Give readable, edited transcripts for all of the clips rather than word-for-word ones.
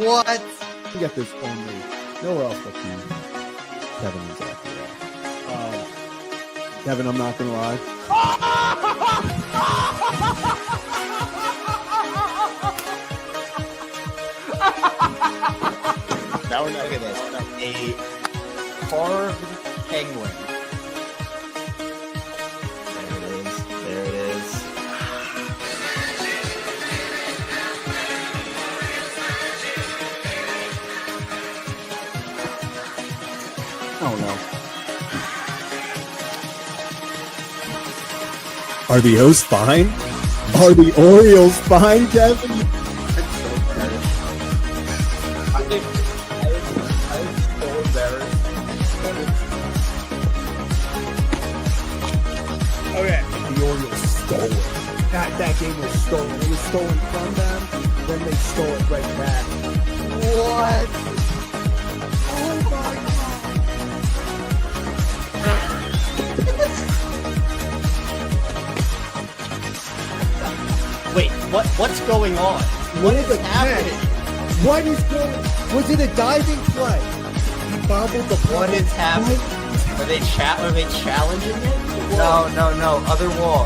What? You get this only nowhere else but the Kevin and Zach. Kevin, I'm not gonna lie. Now we're look at this. A carved penguin. There it is. Oh no. Are the O's fine? Are the Orioles fine, Kevin? It's so embarrassing. I'm so embarrassed. Okay. The Orioles stole it. That game was stolen. It was stolen from them, then they stole it right back. What? Oh my God. Wait, what's going on? What is happening? What is going on? Was it a diving play? He bobbled the ball. What is happening? Are they challenging it? No. Other wall.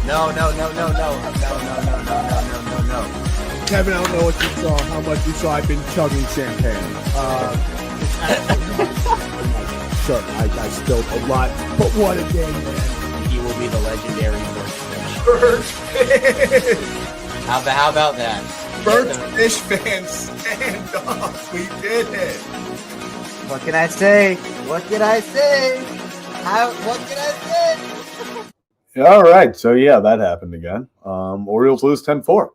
No. Kevin, I don't know what you saw, how much you saw. I've been chugging champagne. Sure, I spilled a lot, but what a game, man. He will be the legendary Birdfish! How about that? Birdfish fans, stand up. We did it. What can I say? What can I say? All right. So, yeah, that happened again. Orioles lose 10-4.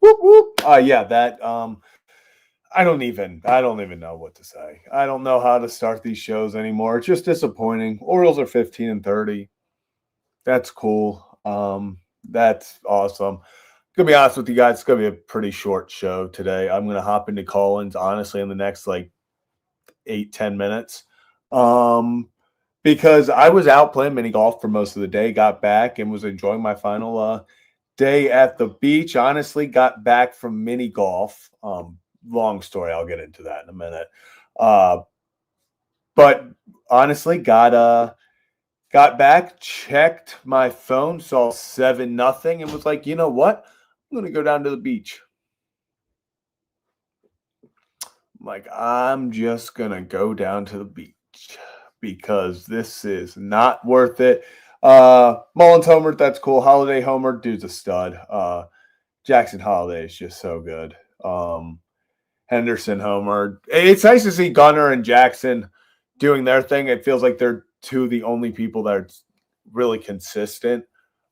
Whoop, whoop. Yeah, that I don't even know what to say. I don't know how to start these shows anymore. It's just disappointing. Orioles are 15-30. That's cool. That's awesome. Gonna be honest with you guys, it's gonna be a pretty short show today. I'm gonna hop into call-ins honestly in the next 8-10 minutes. Because I was out playing mini golf for most of the day, got back and was enjoying my final day at the beach. Honestly, got back from mini golf. Long story, I'll get into that in a minute. But honestly, got back, checked my phone, saw 7-0, and was like, you know what? I'm gonna go down to the beach. I'm just gonna go down to the beach because this is not worth it. Mullins homered, that's cool. Holiday homered, dude's a stud. Jackson Holiday is just so good. Henderson homered. It's nice to see Gunnar and Jackson doing their thing. It feels like they're two of the only people that are really consistent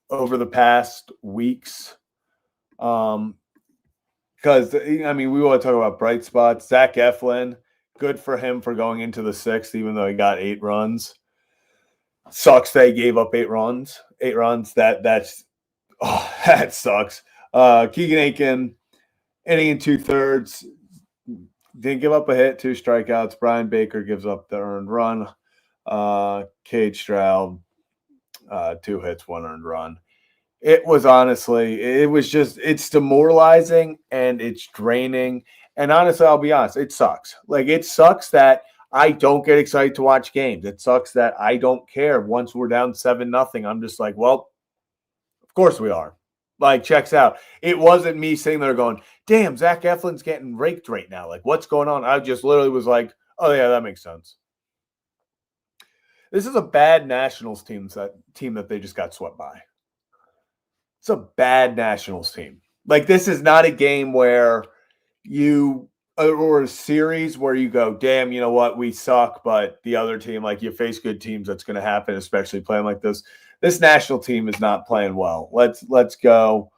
over the past weeks. Because, we want to talk about bright spots. Zach Eflin, good for him for going into the sixth, even though he got 8 runs. Sucks that he gave up 8 runs. 8 runs. That sucks. Keegan Aiken, inning and 2/3. Didn't give up a hit, 2 strikeouts. Brian Baker gives up the earned run. Cade Stroud, 2 hits, 1 earned run. It was it's demoralizing and it's draining. And honestly, I'll be honest, it sucks. It sucks that I don't get excited to watch games. It sucks that I don't care once we're down 7-0. I'm just like, well, of course we are. Checks out. It wasn't me sitting there going, damn, Zach Eflin's getting raked right now. What's going on? I just literally was like, oh, yeah, that makes sense. This is a bad Nationals team that they just got swept by. It's a bad Nationals team. This is not a game where or a series where you go, damn, you know what, we suck, but the other team, you face good teams, that's going to happen, especially playing like this. This national team is not playing well. Let's go.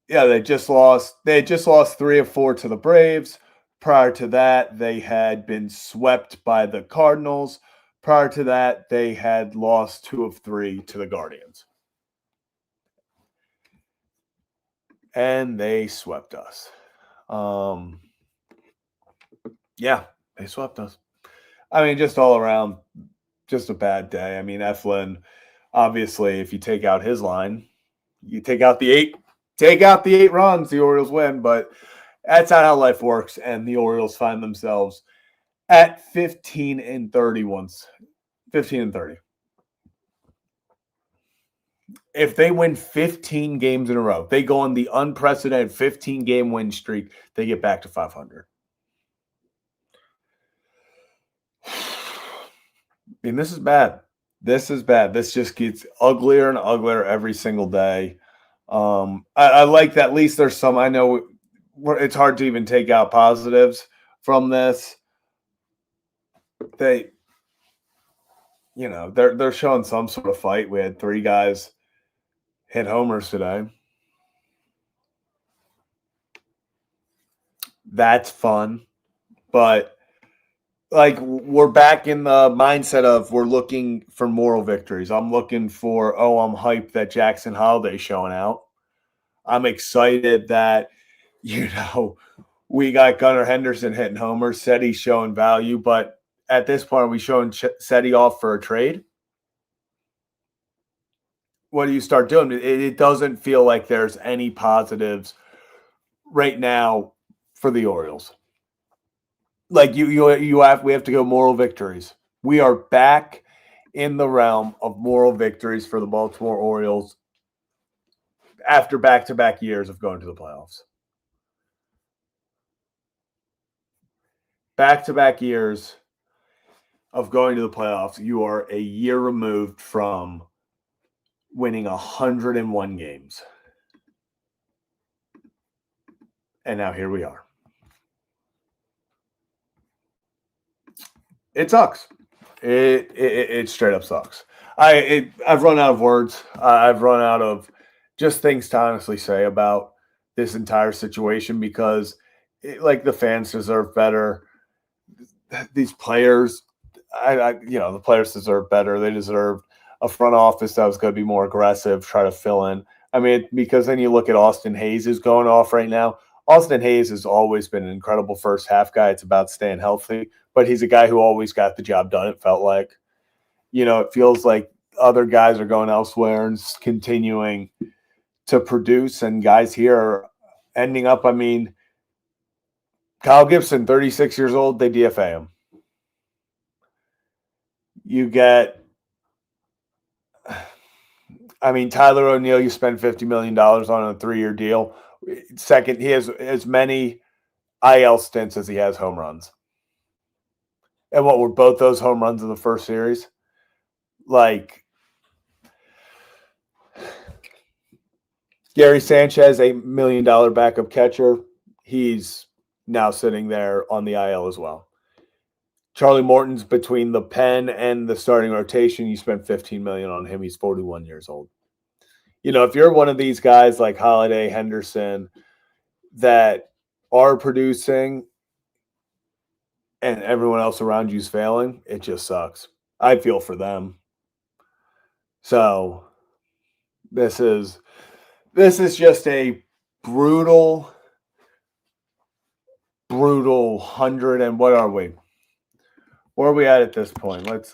They just lost 3 of 4 to the Braves. Prior to that, they had been swept by the Cardinals. Prior to that, they had lost 2 of 3 to the Guardians. And they swept us. They swept us. Just all around, just a bad day. Eflin, Obviously, if you take out his line, you take out the 8 runs, the Orioles win, but that's not how life works, and the Orioles find themselves at 15-30 once. 15-30. If they win 15 games in a row, they go on the unprecedented 15-game win streak, they get back to 500. I mean, this is bad. This is bad. This just gets uglier and uglier every single day. I like that at least there's some, I know it's hard to even take out positives from this. They're showing some sort of fight. We had 3 guys hit homers today. That's fun. But like we're back in the mindset of we're looking for moral victories. I'm looking for, I'm hyped that Jackson Holiday's showing out. I'm excited that, we got Gunnar Henderson hitting homers. Seti's showing value, but at this point, are we showing Seti off for a trade? What do you start doing? It doesn't feel like there's any positives right now for the Orioles. Like we have to go moral victories. We are back in the realm of moral victories for the Baltimore Orioles after back-to-back years of going to the playoffs. Back-to-back years of going to the playoffs, you are a year removed from winning 101 games. And now here we are. It sucks. It straight up sucks. I've run out of words. I've run out of just things to honestly say about this entire situation because the fans deserve better. These players, the players deserve better. They deserve a front office that was going to be more aggressive, try to fill in. I mean, because then you look at Austin Hayes who's going off right now. Austin Hayes has always been an incredible first half guy. It's about staying healthy, but he's a guy who always got the job done, it felt like. It feels like other guys are going elsewhere and continuing to produce, and guys here are ending up, Kyle Gibson, 36 years old, they DFA him. You get, Tyler O'Neill, you spend $50 million on a 3-year deal. Second, he has as many IL stints as he has home runs. And what were both those home runs in the first series? Gary Sanchez, $8 million backup catcher. He's now sitting there on the IL as well. Charlie Morton's between the pen and the starting rotation. You spent $15 million on him. He's 41 years old. If you're one of these guys like Holiday, Henderson, that are producing and everyone else around you is failing, it just sucks. I feel for them. So this is just a brutal 100 and what are we? Where are we at this point? Let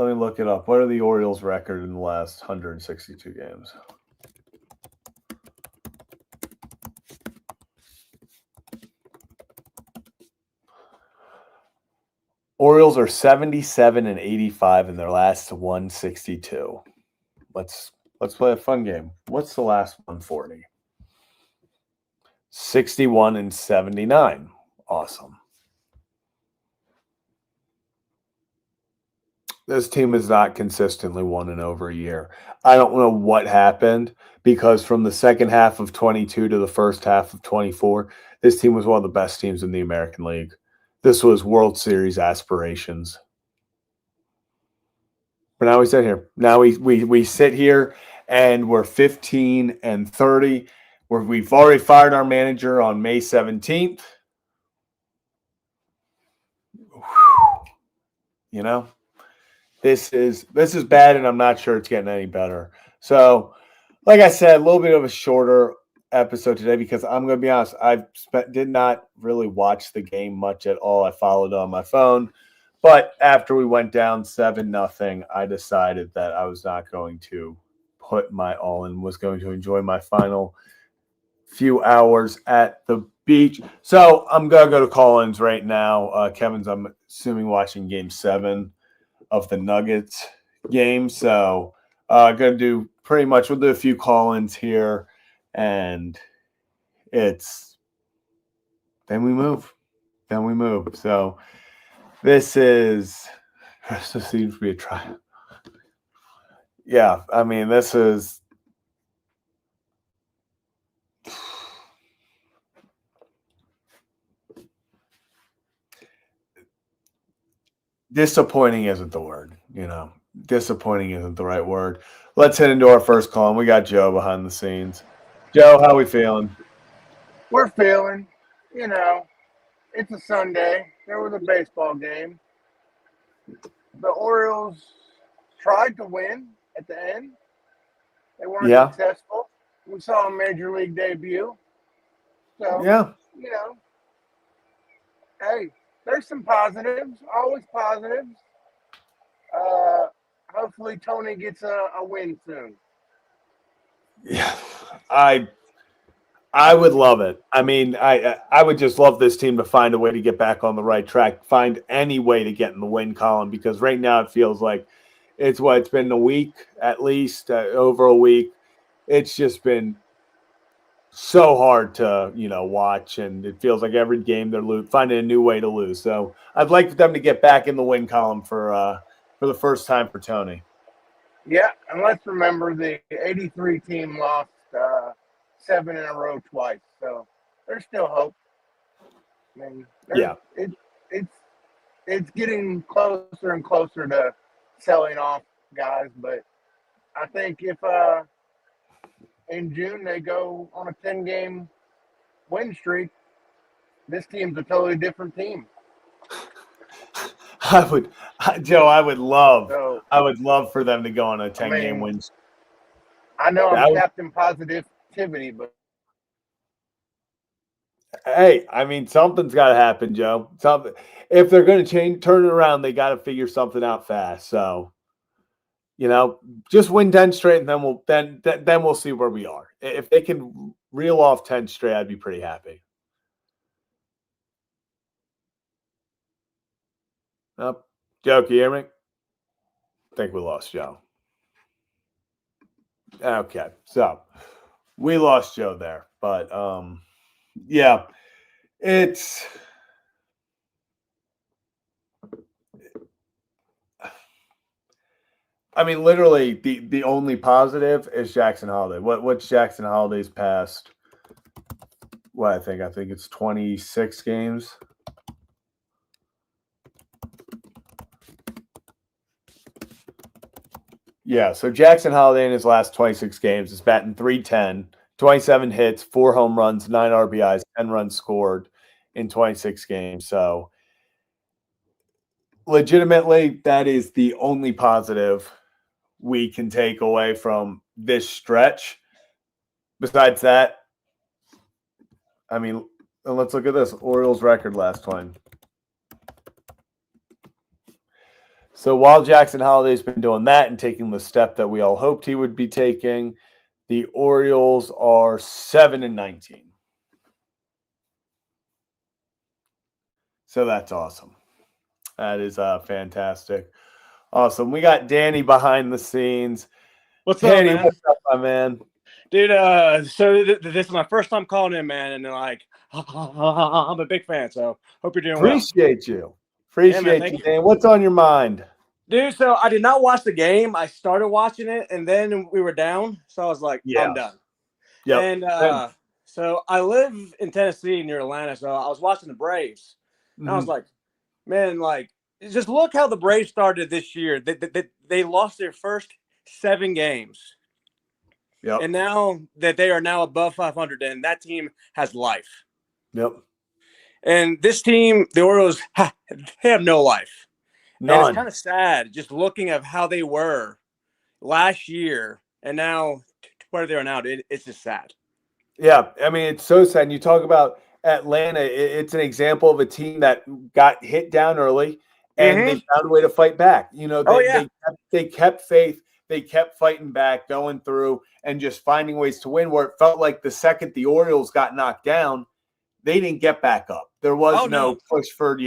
me look it up. What are the Orioles' record in the last 162 games? Orioles are 77-85 in their last 162. Let's play a fun game. What's the last 140? 61-79. Awesome. This team has not consistently won in over a year. I don't know what happened because from the second half of 22 to the first half of 24, this team was one of the best teams in the American League. This was World Series aspirations. But now we sit here. Now we sit here and we're 15-30. We've already fired our manager on May 17th. This is bad, and I'm not sure it's getting any better. So, like I said, a little bit of a shorter episode today because I'm going to be honest, did not really watch the game much at all. I followed it on my phone, But after we went down 7-0, I decided that I was not going to put my all in, was going to enjoy my final few hours at the beach. So I'm going to go to call-ins right now. Kevin's, I'm assuming, watching game 7 of the Nuggets game. So going to do pretty much, we'll do a few call-ins here, and then we move. So this seems to be a try. Yeah, I mean, this is disappointing isn't the word, Disappointing isn't the right word. Let's head into our first call. We got Joe behind the scenes. Joe, how we feeling? We're feeling, it's a Sunday. There was a baseball game. The Orioles tried to win at the end. They weren't Yeah. successful. We saw a major league debut. So, Yeah. Hey, there's some positives, always positives. Hopefully Tony gets a win soon. Yeah. I would love it. I mean, I would just love this team to find a way to get back on the right track, find any way to get in the win column, because right now it feels like it's been a week at least, over a week. It's just been so hard to, watch, and it feels like every game they're finding a new way to lose. So I'd like for them to get back in the win column for the first time for Tony. Yeah, and let's remember the 83 team lost 7 in a row twice. So there's still hope. I mean, it's getting closer and closer to selling off guys, but I think if in June they go on a 10-game win streak, this team's a totally different team. I would love for them to go on a 10-game win. I know I'm Captain Positivity, but hey, I mean, something's got to happen, Joe. Something. If they're going to turn it around, they got to figure something out fast. So, just win 10 straight, and then we'll see where we are. If they can reel off 10 straight, I'd be pretty happy. Joe, can you hear me? I think we lost Joe. Okay, so we lost Joe there, but yeah, it's. I mean, literally, the only positive is Jackson Holiday. What's Jackson Holiday's past? What I think it's 26 games. Yeah, so Jackson Holiday in his last 26 games is batting .310, 27 hits, 4 home runs, 9 RBIs, 10 runs scored in 26 games. So, legitimately, that is the only positive we can take away from this stretch. Besides that, I mean, let's look at this. Orioles record last time. So while Jackson Holiday's been doing that and taking the step that we all hoped he would be taking, the Orioles are 7-19. So that's awesome. That is fantastic. Awesome. We got Danny behind the scenes. What's Danny, up, man? what's up, my man? Dude, so this is my first time calling in, man, and I'm a big fan, so hope you're doing well. Appreciate you. Appreciate you, Dan. What's on your mind? Dude, so I did not watch the game. I started watching it, and then we were down, so I was like, I'm done. Yep. And so I live in Tennessee near Atlanta, so I was watching the Braves, and I was like, man, just look how the Braves started this year. They lost their first 7 games. Yep. And now that they are now above 500, and that team has life. Yep. And this team, the Orioles, they have no life. None. And it's kind of sad just looking at how they were last year and now where they are now. It's just sad. Yeah, I mean, it's so sad. And you talk about Atlanta, it's an example of a team that got hit down early and they found a way to fight back. You know, Oh, yeah. they kept faith. They kept fighting back, going through, and just finding ways to win. Where it felt like the second the Orioles got knocked down, they didn't get back up. There was no push for,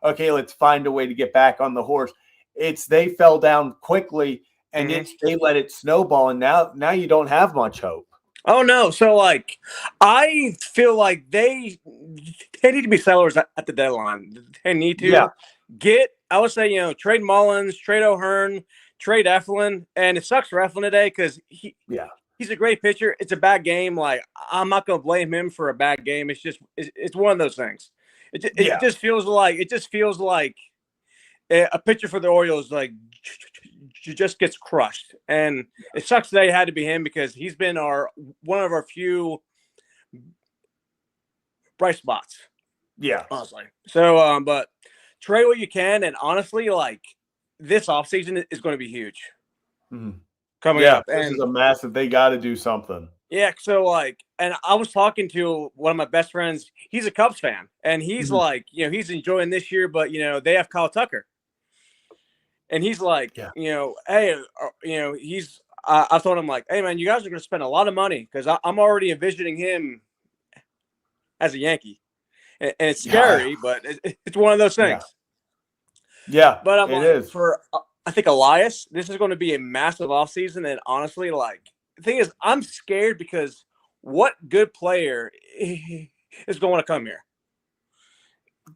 okay, let's find a way to get back on the horse. It's they fell down quickly, and they let it snowball, and now you don't have much hope. Oh no! So like, I feel like they need to be sellers at the deadline. They need to get. I would say trade Mullins, trade O'Hearn, trade Eflin, and it sucks for Eflin today because he's a great pitcher. It's a bad game. Like I'm not gonna blame him for a bad game. It's just it's one of those things. It just feels like a pitcher for the Orioles like just gets crushed, and it sucks that it had to be him because he's been one of our few bright spots. Yeah, honestly. So, but trade what you can, and honestly, like this offseason is going to be huge coming up. This is a massive. They got to do something. Yeah, so like, and I was talking to one of my best friends. He's a Cubs fan, and he's like, he's enjoying this year, but they have Kyle Tucker. And he's like, hey, I told him like, hey man, you guys are going to spend a lot of money because I'm already envisioning him as a Yankee, and it's scary, but it's one of those things. Yeah, but I'm it like, is. I think Elias, this is going to be a massive offseason, and honestly, like the thing is, I'm scared because what good player is going to come here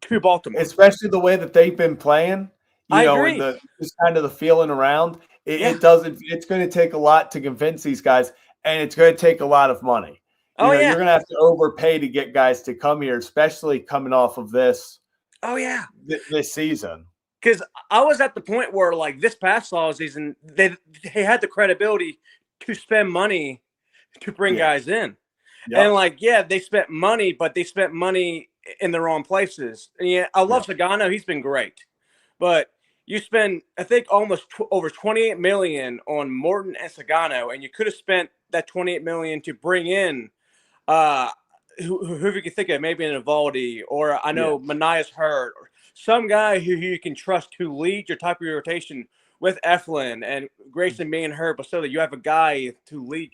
to Baltimore, especially the way that they've been playing. I agree. And just kind of the feeling around. It doesn't. It's going to take a lot to convince these guys, and it's going to take a lot of money. You're going to have to overpay to get guys to come here, especially coming off of this. Oh yeah, this season. Because I was at the point where, like, this past season, they had the credibility to spend money to bring guys in, and like, they spent money, but they spent money in the wrong places. And I love Sagano; he's been great, but you spend, I think, almost over $28 million on Morton and Sagano, and you could have spent that $28 million to bring in who you can think of, maybe an Evaldi, or I know Manaya's hurt, or some guy who you can trust to lead your top of your rotation with Eflin and Grayson being hurt, but so that you have a guy to lead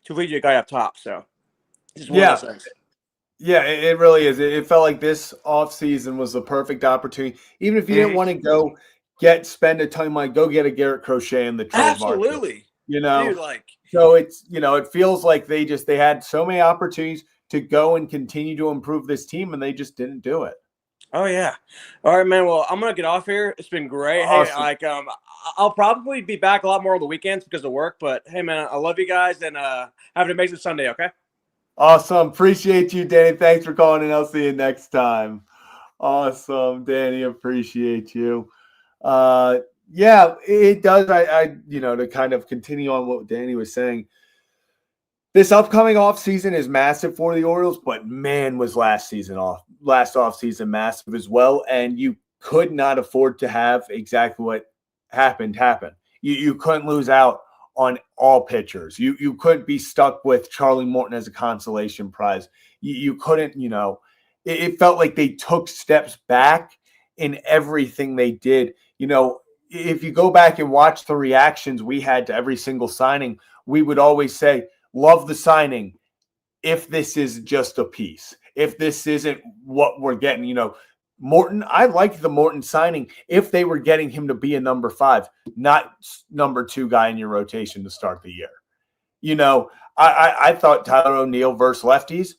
your guy up top. So it's one of those things. Yeah, it really is. It felt like this offseason was the perfect opportunity. Even if you didn't want to go spend a ton of money, go get a Garrett Crochet in the trade market. Absolutely. Dude, so it's, it feels like they had so many opportunities to go and continue to improve this team, and they just didn't do it. Oh yeah. All right, man. Well, I'm gonna get off here. It's been great. Awesome. Hey, I'll probably be back a lot more on the weekends because of work. But hey, man, I love you guys, and have an amazing Sunday. Okay. Awesome. Appreciate you, Danny. Thanks for calling, and I'll see you next time. Awesome, Danny. Appreciate you. Yeah, it does. I to kind of continue on what Danny was saying, this upcoming offseason is massive for the Orioles, but man, was last offseason massive as well. And you could not afford to have exactly what happened happen. You couldn't lose out on all pitchers. You couldn't be stuck with Charlie Morton as a consolation prize. You couldn't, it felt like they took steps back in everything they did. If you go back and watch the reactions we had to every single signing, we would always say, love the signing if this is just a piece. If this isn't what we're getting, Morton, I like the Morton signing if they were getting him to be a number 5, not number 2 guy in your rotation to start the year. I thought Tyler O'Neill versus lefties,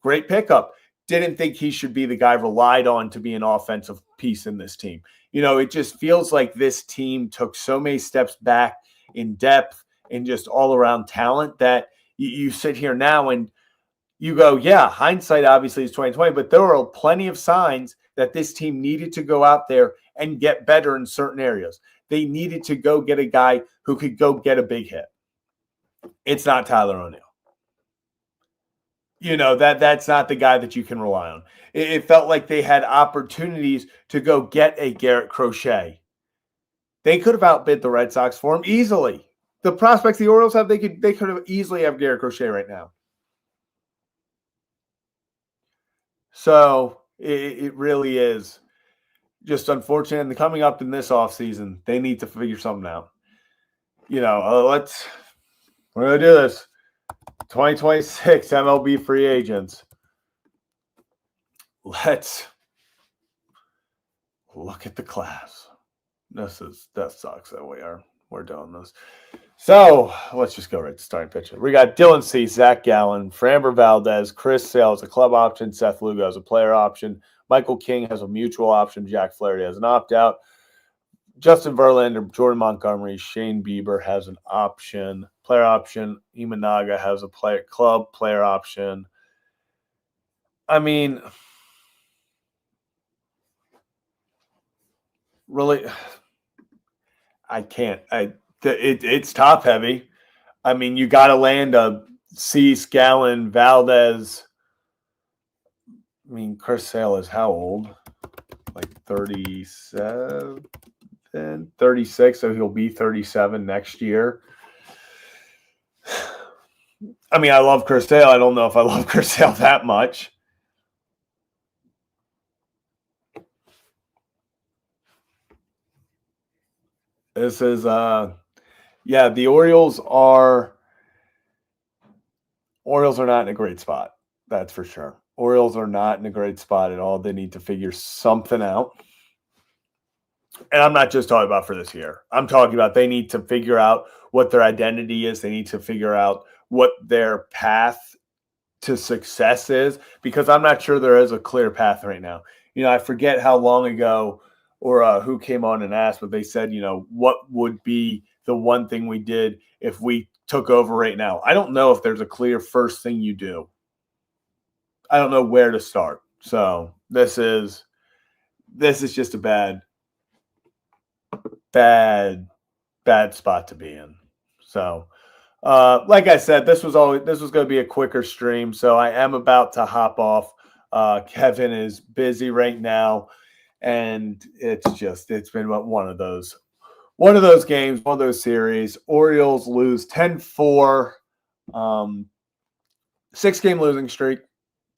great pickup. Didn't think he should be the guy relied on to be an offensive piece in this team. It just feels like this team took so many steps back in depth and just all around talent that you sit here now and you go, yeah, hindsight obviously is 2020, but there are plenty of signs that this team needed to go out there and get better in certain areas. They needed to go get a guy who could go get a big hit. It's not Tyler O'Neill. That's not the guy that you can rely on. It felt like they had opportunities to go get a Garrett Crochet. They could have outbid the Red Sox for him easily. The prospects the Orioles have, they could have easily have Garrett Crochet right now. So it really is, just unfortunate. And coming up in this offseason, they need to figure something out. We're going to do this. 2026 MLB free agents. Let's look at the class. That sucks that we're doing this. So let's just go right to starting pitcher. We got Dylan Cease, Zach Gallen, Framber Valdez, Chris Sale as a club option, Seth Lugo as a player option, Michael King has a mutual option, Jack Flaherty has an opt-out, Justin Verlander, Jordan Montgomery, Shane Bieber has an option, player option, Imanaga has a club player option. I mean, really, I can't. It's top heavy. I mean, you got to land a Cease, Gallen, Valdez. I mean, Chris Sale is how old? Like 37, 36, so he'll be 37 next year. I mean, I love Chris Sale. I don't know if I love Chris Sale that much. This is, the Orioles are not in a great spot. That's for sure. Orioles are not in a great spot at all. They need to figure something out. And I'm not just talking about for this year. I'm talking about they need to figure out what their identity is. They need to figure out what their path to success is, because I'm not sure there is a clear path right now. I forget how long ago or who came on and asked, but they said, what would be the one thing we did if we took over right now? I don't know if there's a clear first thing you do. I don't know where to start. So this is just a bad spot to be in. So, like I said, this was going to be a quicker stream. So I am about to hop off. Kevin is busy right now, and it's been one of those games, one of those series. Orioles lose 10-4, 6-game losing streak.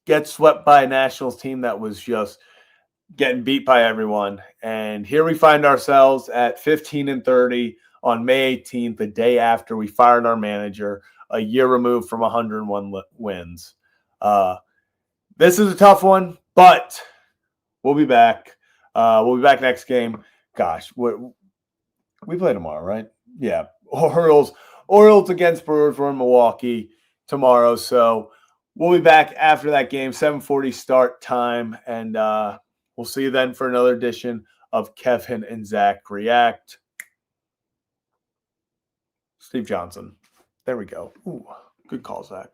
Get swept by a Nationals team that was just getting beat by everyone. And here we find ourselves at 15-30 on May 18th, the day after we fired our manager, a year removed from 101 wins. This is a tough one, but we'll be back. We'll be back next game. Gosh, we play tomorrow, right? Yeah. Orioles against Brewers. We're in Milwaukee tomorrow. So we'll be back after that game, 7:40 start time. And we'll see you then for another edition of Kevin and Zach React. Steve Johnson. There we go. Ooh, good call, Zach.